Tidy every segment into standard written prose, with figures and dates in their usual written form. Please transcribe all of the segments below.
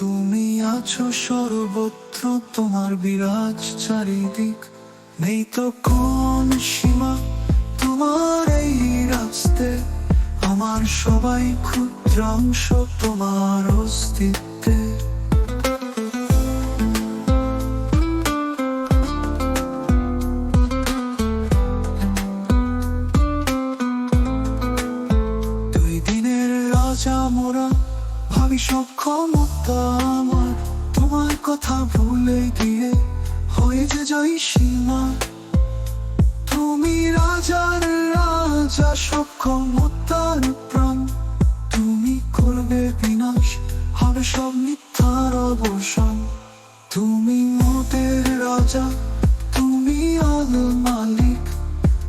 তুমি আছো সর্বত্র, তোমার বিরাজ চারিদিক। নেই তো কোন সীমা তোমার এই রাস্তে, আমার সবাই ক্ষুদ্রাংশ তোমার অস্তিত্বে। দুই দিনের রাজা মোরা, ভাবি সব ক্ষমতা আমার, তোমার কথা ভুলে গিয়ে হয়ে যে জয় সীমা। তুমি রাজার রাজা, সব ক্ষমতার প্রাণ, তুমি করবে বিনাশ, হবে সব মিথ্যার অবসান। তুমি মোদের রাজা, তুমি আল মালিক,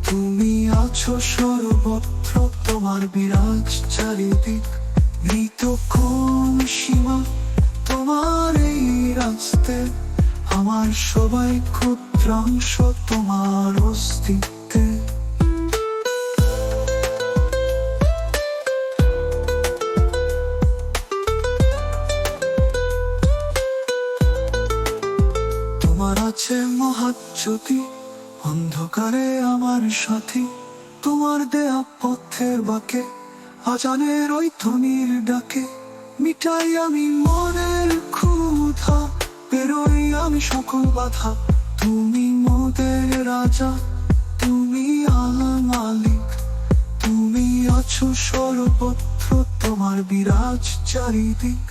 তুমি আছো সর্বত্র, তোমার বিরাজ চারিদিক। নেই তো কোন সীমা তোমার এই রাস্তে, আমার সবাই ক্ষুদ্রাংশ তোমার অস্তিত্বে। তোমার আছে মহাজ্যোতি, অন্ধকারে আমার সাথী, তোমার দেয়া পথের বাঁকে আজানের ওই ধ্বনির ডাকে মিটাই আমি মনের ক্ষুধা, বেরোই আমি সকল বাধা। তুমি মোদের রাজা, তুমি আল মালিক, তুমি আছো সর্বত্র, তোমার বিরাজ চারিদিক।